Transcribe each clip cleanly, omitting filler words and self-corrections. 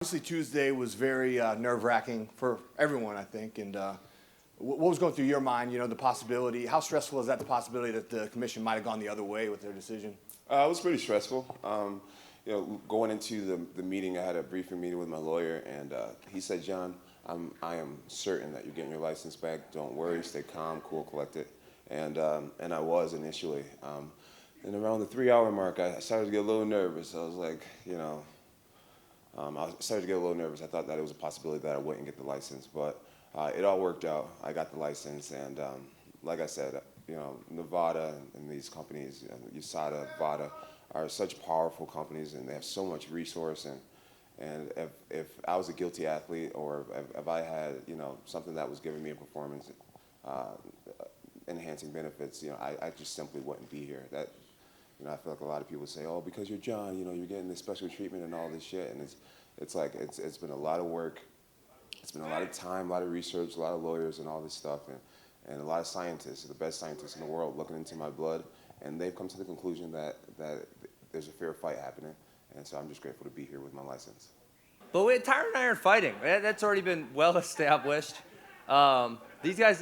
Obviously, Tuesday was very nerve-wracking for everyone, I think. And what was going through your mind? You know, the possibility. How stressful is that? The possibility that the commission might have gone the other way with their decision. It was pretty stressful. You know, going into the meeting, I had a briefing meeting with my lawyer, and he said, "John, I am certain that you're getting your license back. Don't worry, stay calm, cool, collected." And I was initially. And around the 3-hour mark, I started to get a little nervous. I was like, you know. I started to get a little nervous. I thought that it was a possibility that I wouldn't get the license, but it all worked out. I got the license, and like I said, you know, Nevada and these companies, USADA, VADA, are such powerful companies, and they have so much resource. And if I was a guilty athlete, or if I had, you know, something that was giving me a performance enhancing benefits, you know, I just simply wouldn't be here. That. You know, I feel like a lot of people say, "Oh, because you're John, you know, you're getting this special treatment and all this shit." And it's like it's been a lot of work, it's been a lot of time, a lot of research, a lot of lawyers and all this stuff, and a lot of scientists, the best scientists in the world, looking into my blood, and they've come to the conclusion that there's a fair fight happening, and so I'm just grateful to be here with my license. But Tyron and I aren't fighting. That's already been well established. These guys,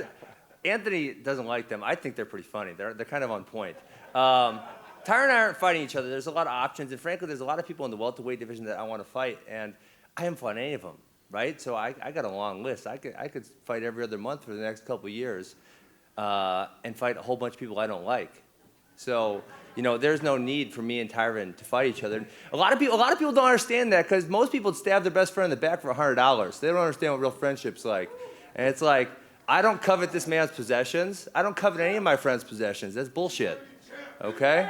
Anthony doesn't like them. I think they're pretty funny. They're kind of on point. Tyron and I aren't fighting each other. There's a lot of options, and frankly, there's a lot of people in the welterweight division that I want to fight, and I haven't fought any of them, right? So I got a long list. I could fight every other month for the next couple of years and fight a whole bunch of people I don't like. So, you know, there's no need for me and Tyron to fight each other. A lot of people don't understand that, because most people stab their best friend in the back for $100. They don't understand what real friendship's like. And it's like, I don't covet this man's possessions. I don't covet any of my friends' possessions. That's bullshit, okay?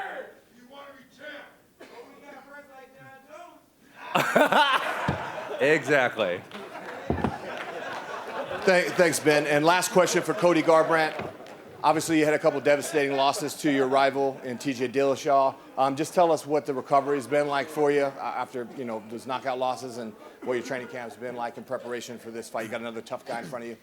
Exactly. Thanks, Ben. And last question for Cody Garbrandt. Obviously, you had a couple devastating losses to your rival in TJ Dillashaw. Just tell us what the recovery's been like for you after, you know, those knockout losses, and what your training camp's been like in preparation for this fight. You got another tough guy in front of you.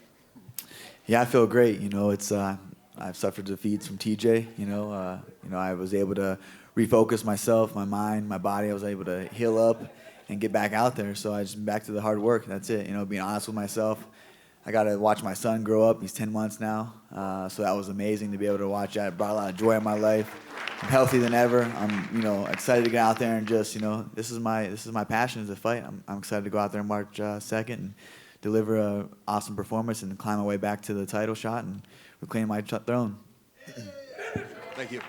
Yeah, I feel great. You know, it's I've suffered defeats from TJ. You know, I was able to refocus myself, my mind, my body. I was able to heal up and get back out there. So I just back to the hard work. That's it. You know, being honest with myself. I got to watch my son grow up. He's 10 months now. So that was amazing to be able to watch that. It brought a lot of joy in my life. I'm healthier than ever. I'm, you know, excited to get out there and just, you know, this is my passion, is to fight. I'm excited to go out there March 2nd and deliver an awesome performance and climb my way back to the title shot and reclaim my throne. Thank you.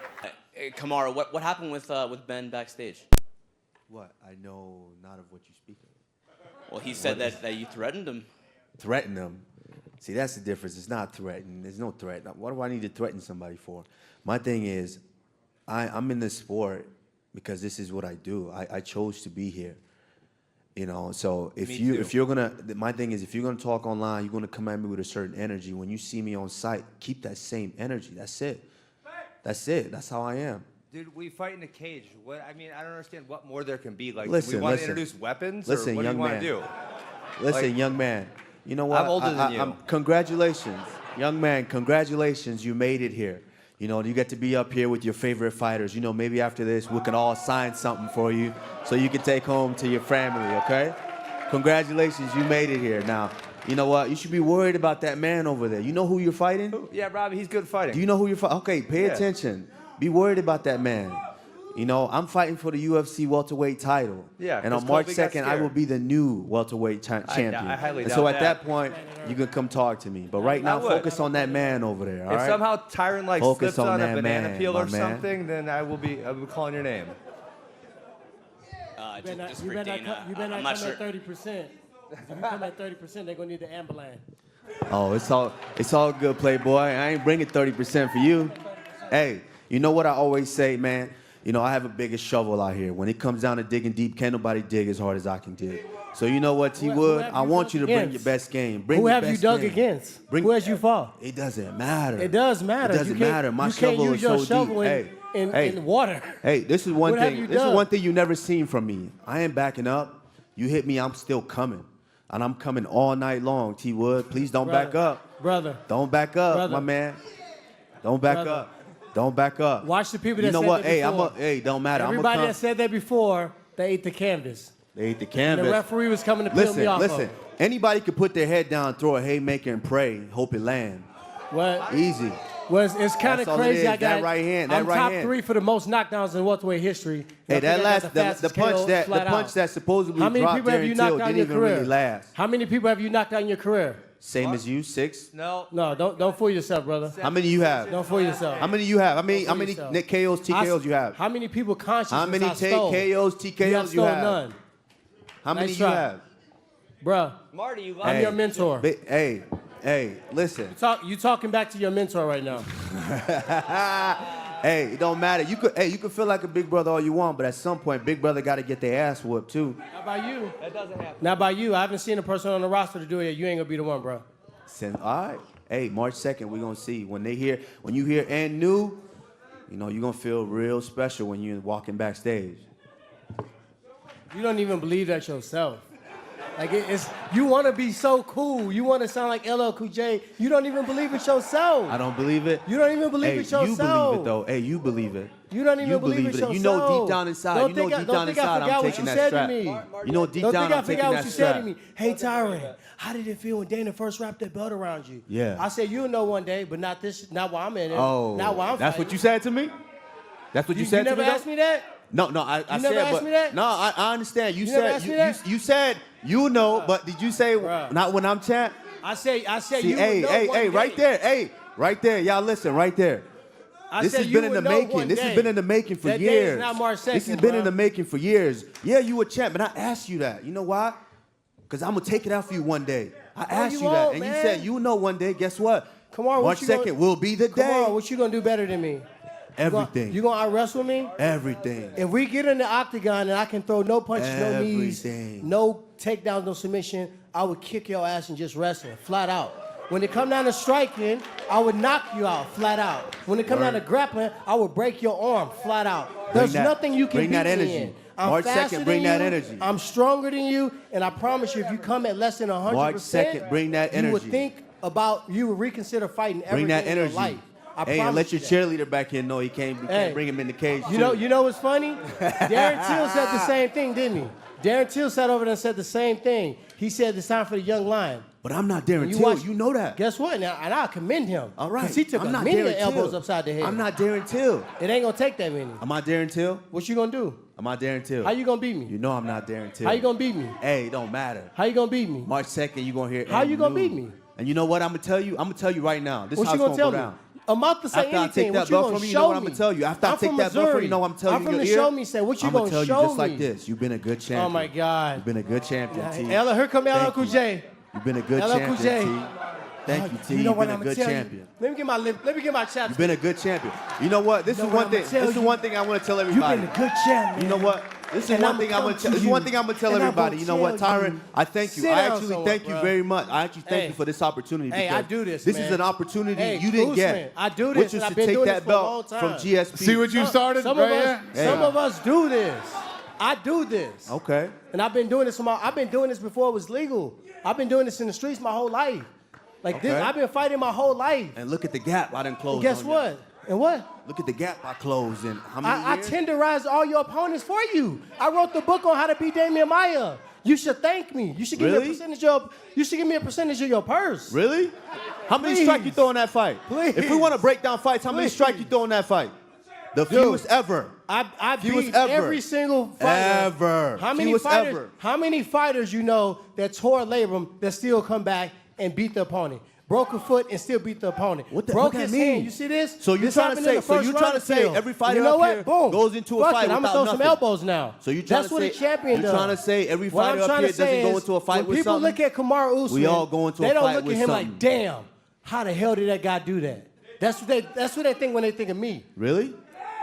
Hey, Kamara, what happened with Ben backstage? What? I know not of what you speak of. Well, he said that you threatened him. Threaten them? See, that's the difference. It's not threatening. There's no threat. What do I need to threaten somebody for? My thing is, I'm in this sport because this is what I do. I chose to be here. You know, so if you're gonna, my thing is, if you're gonna talk online, you're gonna come at me with a certain energy. When you see me on site, keep that same energy. That's it. That's it. That's how I am. Dude, we fight in a cage. What? I mean, I don't understand what more there can be. Like, Listen, do we want to listen. introduce weapons, Listen, or what do you young want man. to do? Listen, Like, young man. You know what? I'm older than you. Congratulations, young man. Congratulations, you made it here. You know, you get to be up here with your favorite fighters. You know, maybe after this, we can all sign something for you so you can take home to your family, okay? Congratulations, you made it here. Now, you know what? You should be worried about that man over there. You know who you're fighting? Yeah, Robbie, he's good fighting. Do you know who you're fighting? Okay, pay attention. Be worried about that man. You know, I'm fighting for the UFC welterweight title. Yeah, and on 'cause March Colby got 2nd, I scared. will be the new welterweight champion. I highly and doubt so at that. that point, you can come talk to me. But right now, would. focus on that man over there, all If right? somehow Tyron like Focus slips on a that banana man, peel my or man. something, then I'll be calling your name. Just You for better Dana, not, you better I'm not not come sure. at 30%. If you come at 30%, they're gonna need the ambulance. Oh, it's all good, Playboy. I ain't bringing 30% for you. Hey, you know what I always say, man? You know, I have a biggest shovel out here. When it comes down to digging deep, can't nobody dig as hard as I can dig. So you know what, T. Who Wood? have I you want dug you to bring against? your best game. Bring Who your have you best dug game. against? Bring- Who has you fought? It doesn't matter. It does matter. It doesn't You can't- matter. My you can't shovel use is your so shovel deep. in water. Hey, this is one What have thing. you This is done? one thing you never seen from me. I ain't backing up. You hit me, I'm still coming, and I'm coming all night long. T. Wood, please don't back Brother. up. Brother. Don't back up, Brother. my man. Don't back Brother. up. Don't back up. Watch the people You that know said what? that Hey, before. hey, don't matter. Everybody I'm that said that before, they ate the canvas. They ate the And canvas. the referee was coming to peel me off. Listen. Anybody could put their head down, throw a haymaker, and pray, hope it land. What? Easy. Well, it's kind of That's all it crazy. is. I got That right hand, that I'm right top hand. 3 for the most knockdowns in welterweight history. Hey, I that think I got last, the the fastest punch KO that, the flat punch out. that supposedly How many dropped people have Darren you knocked Till out in didn't your even career? really last. How many people have you knocked out in your career? Same as you, 6. No. No, don't fool yourself, brother. How many you have? Don't fool yourself. How many you have? How many yourself. KOs, TKOs you have? How many people conscious? How many I stole? KOs, TKOs You have you have? none, How many Nice you try. have? bruh. Marty, you I'm lied. your mentor. Hey, listen. You talking back to your mentor right now. Hey, it don't matter. You could feel like a big brother all you want, but at some point, big brother got to get their ass whooped too. How about you? That doesn't happen. Now, by you, I haven't seen a person on the roster to do it yet. You ain't gonna be the one, bro. All right. Hey, March 2nd, we're gonna see. When you hear and new, you know, you're gonna feel real special when you're walking backstage. You don't even believe that yourself. Like it's you want to be so cool. You want to sound like LL Cool J. You don't even believe it yourself. I don't believe it. You don't even believe Hey, it yourself. you believe it though. Hey, you believe it. You don't even believe it yourself. You know deep down inside. Don't You know think deep down inside. I'm taking that strap. You know deep Don't down think I I'm taking forgot what that you said to strap. me. Hey, Tyron, how did it feel when Dana first wrapped that belt around you? Yeah. I said you'll know one day, but not while I'm in it. Oh, not while I'm that's fighting. what you said to me. That's what you said You to never me. though? asked me that. No, I You said, never asked but me that? no, I understand. You You never said asked me that? you said you know, but did you say Bruh. not when I'm champ? I said See, you hey, would know hey, one hey, day. right there, y'all listen, right there. I This said has you been in the would know making. one This has day. been in the making for That day years. is not March 2nd, This has been bruh. in the making for years. Yeah, you a champ, and I asked you that. You know why? Because I'm gonna take it out for you one day. I asked you you that, won't, and you man. said you know one day. Guess what? Come on, what March you gonna- 2nd will be the Come day. on, what you gonna do better than me? Everything. You gonna out-wrestle me? Everything. If we get in the octagon and I can throw no punches, no knees, Everything. no takedowns, no submission, I would kick your ass and just wrestle, flat out. When it come down to striking, I would knock you out, flat out. When it come down to grappling, I would break your arm, flat out. There's nothing you can bring beat that me energy. in. I'm March faster 2nd, bring than that you, energy. I'm stronger than you, and I promise you, if you come at less than 100%, March 2nd, bring that you would energy. you would reconsider fighting Bring everything that in your energy. life. I Hey, and promise let your you that. cheerleader back here know you can't Hey. bring him in the cage. You know what's funny? Darren Till said the same thing, didn't he? Darren Till sat over there and said the same thing. He said it's time for the young lion. But I'm not Darren You Till. watch- you know that. Guess what? Now, and I commend him. All right. 'Cause he took I'm a not many Darren elbows Till. upside the head. I'm not Darren Till. It ain't gonna take that many. Am I Darren Till? What you gonna do? Am I Darren Till? How you gonna beat me? You know I'm not Darren Till. How you gonna beat me? Hey, it don't matter. How you gonna beat me? March 2nd, you gonna hear. How and you gonna new. beat me? And you know what I'm gonna tell you? I'm gonna tell you right now. This What is how you it's gonna gonna tell go me? down. I'm about to say After I anything. take that What you belt gonna from you, you know show what I'm me? gonna tell you. After I I'm take from that belt from you, Missouri. you know what I'm telling I'm you from in the your ear? show me say, what you I'm gonna tell you show just like me? this. You've been a good champion. Oh my God. You've been a good champion, T. Ella, here come LL Thank Cool you. J. You've been a good LL Cool champion, J. T. Thank you, T. You know You've what been a I'm good tell champion. you? Let me get my chapter. You've been a good champion. You know what? This You know is what one thing. I'ma tell This is you? one thing I want to tell You've everybody. been a good champ, man. You know what? This is And one I'ma thing I'm come gonna to tell. This is you. one thing I'm gonna tell And I'm everybody. gonna You know what, tell Tyron? you. I thank you. Sit I down actually somewhere, thank you bruh. very much. I actually thank Hey. you for this opportunity. Hey, because I do this, This man. is an opportunity Hey, you didn't Usman, get. I do this, Which and is I've to been take doing that this for a long belt time. from GSP. See what you started Some right of us, here? Hey. some of us do this. I do this. Okay. And I've been doing this I've been doing this before it was legal. I've been doing this in the streets my whole life. Like this, Okay. I've been fighting my whole life. And look at the gap I done closed. And guess on you. what? And what? Look at the gap I closed in. How many I years? tenderized all your opponents for you. I wrote the book on how to beat Damian Maya. You should thank me. You should give me Really? a percentage of. You should give me a percentage of your purse. Really? How many Please. strikes you throw in that fight? Please. If we want to break down fights, how many Please. strikes you throw in that fight? The fewest ever. I Fewest beat ever. every single fighter. Ever. How many Fewest fighters? ever. How many fighters you know that tore labrum that still come back and beat the opponent? Broke a foot and still beat the opponent. What Broke that his mean? hand. You see this? So you're This trying to happened in say- the so first you're trying round to of say field. every fighter you know up what? here Boom. goes into a Fuck fight it, I'm without gonna throw some nothing. elbows now. So you're trying That's to what say a champion you're does. trying to say every What I'm fighter up trying here to say doesn't go is, into a fight when with people something? look at Kamaru Usman, We all go into a they don't fight look with at him something. like, damn, how the hell did that guy do that? That's what they think when they think of me. Really?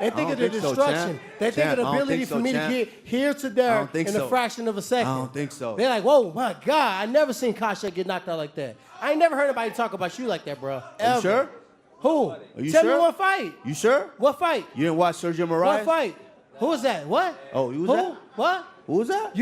They think I of the don't think so, destruction. champ. They think Champ, of the I don't ability think for so, me champ. to get here to I there don't think in so. a fraction of a second. I don't think so. They're like, whoa, my God, I never seen Kasha get knocked out like that. I ain't never heard anybody talk about you like that, bro. Are Ever. you sure? Who? Are you Tell sure? me what fight. You sure? What fight? You didn't watch Sergio Moraes? What fight? Who was that? What? Oh, who was Who? that? What? Who was that?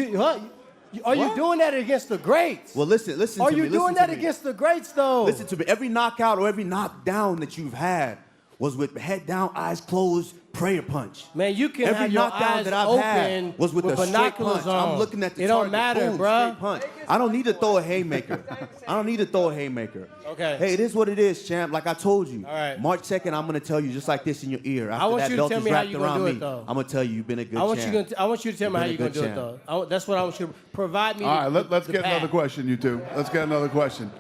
Are you What? doing that against the greats? Well, listen Are to me. you listen doing to that me. against the greats, though? Listen to me. Every knockout or every knockdown that you've had was with head down, eyes closed, prayer punch. Man, you can Every have your knockdown eyes that I've open had was with a straight binoculars punch. on. I'm looking at the It target. don't matter, Boom, bruh. straight punch. I don't need to throw a haymaker. I don't need to throw a haymaker. Okay. Hey, it is what it is, champ. Like I told you. All right. March 2nd, I'm gonna tell you just like this in your ear. After want that you to belt tell is me how wrapped you gonna around do me, it, though. I'm gonna tell you you've been a good I want champ. you to tell me how You've you're been gonna a do it, good though. That's what I want you to provide me. All right, let's the get another path. question, you two. Let's get another question.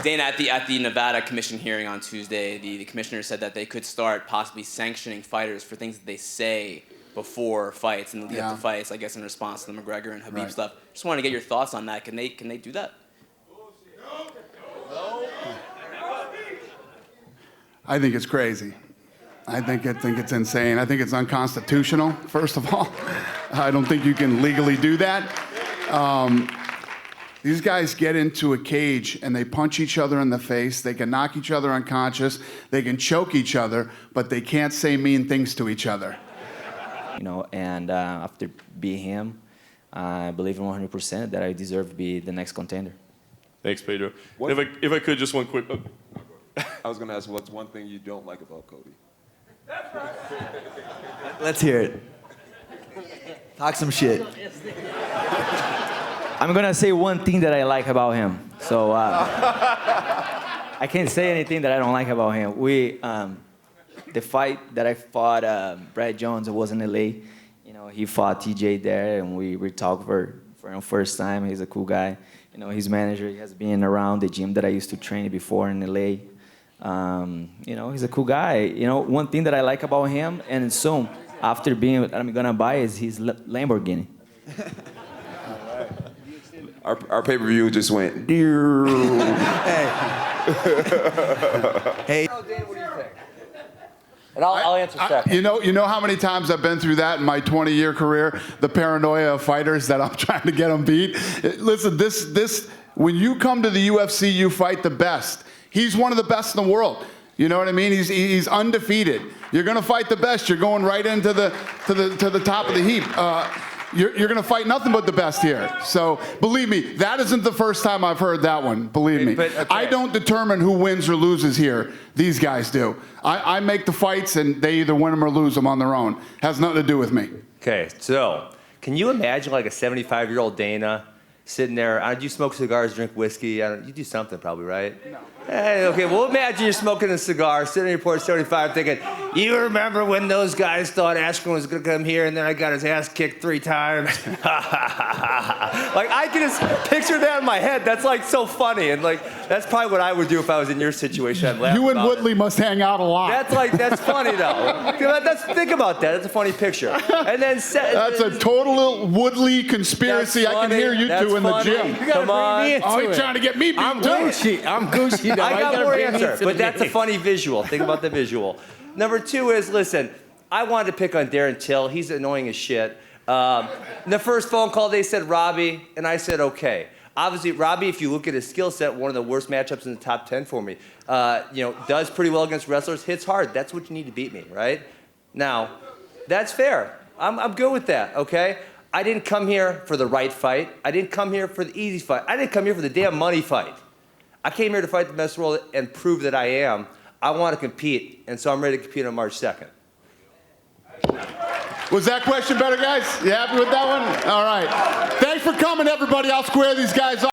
Dana, at the Nevada Commission hearing on Tuesday, the commissioner said that they could start possibly sanctioning fighters for things that they say before fights and lead up to fights, I guess in response to the McGregor and Habib stuff. Just wanted to get your thoughts on that. Can they do that? I think it's crazy. I think it's insane. I think it's unconstitutional, first of all. I don't think you can legally do that. These guys get into a cage and they punch each other in the face. They can knock each other unconscious. They can choke each other, but they can't say mean things to each other. You know, and after being him, I believe 100% that I deserve to be the next contender. Thanks, Pedro. If I could, just one quick. I was gonna ask, what's one thing you don't like about Cody? Let's hear it. Talk some shit. I'm gonna say one thing that I like about him. So I can't say anything that I don't like about him. The fight that I fought Brad Jones, it was in LA. You know, he fought TJ there, and we talked for the first time. He's a cool guy. You know, his manager, he has been around the gym that I used to train before in LA. You know, he's a cool guy. You know, one thing that I like about him, and soon after being, I'm gonna buy is his Lamborghini. Our pay-per-view just went. Hey. Hey. Dana, what do you think? And I'll answer second. You know how many times I've been through that in my 20-year career? The paranoia of fighters that I'm trying to get them beat. Listen, when you come to the UFC, you fight the best. He's one of the best in the world. You know what I mean? He's undefeated. You're going to fight the best. You're going right into the top of the heap. You're going to fight nothing but the best here. So believe me, that isn't the first time I've heard that one. Believe me. But, okay. I don't determine who wins or loses here. These guys do. I make the fights, and they either win them or lose them on their own. Has nothing to do with me. Okay, so can you imagine like a 75-year-old Dana sitting there? Do you smoke cigars, drink whiskey? You do something probably, right? No. Hey, okay, well imagine you're smoking a cigar, sitting in your port 75 thinking, you remember when those guys thought Askren was going to come here and then I got his ass kicked 3 times? Like I can just picture that in my head. That's like so funny. And like, that's probably what I would do if I was in your situation. I'd laugh You and about Woodley it. must hang out a lot. That's funny though. Think about that. That's a funny picture. And then That's a total Woodley conspiracy. I can hear you two in the gym. Come on. Oh, he's trying to get me beat. I'm Gucci. I'm Gucci. I got more answer, but that's a funny visual. Think about the visual. Number 2 is, listen, I wanted to pick on Darren Till. He's annoying as shit. In the first phone call, they said Robbie, and I said okay. Obviously, Robbie, if you look at his skill set, one of the worst matchups in the top 10 for me. You know, does pretty well against wrestlers, hits hard. That's what you need to beat me, right? Now, that's fair. I'm good with that, okay? I didn't come here for the right fight. I didn't come here for the easy fight. I didn't come here for the damn money fight. I came here to fight the best in the world and prove that I am. I want to compete, and so I'm ready to compete on March 2nd. Was that question better, guys? You happy with that one? All right. Thanks for coming, everybody. I'll square these guys off.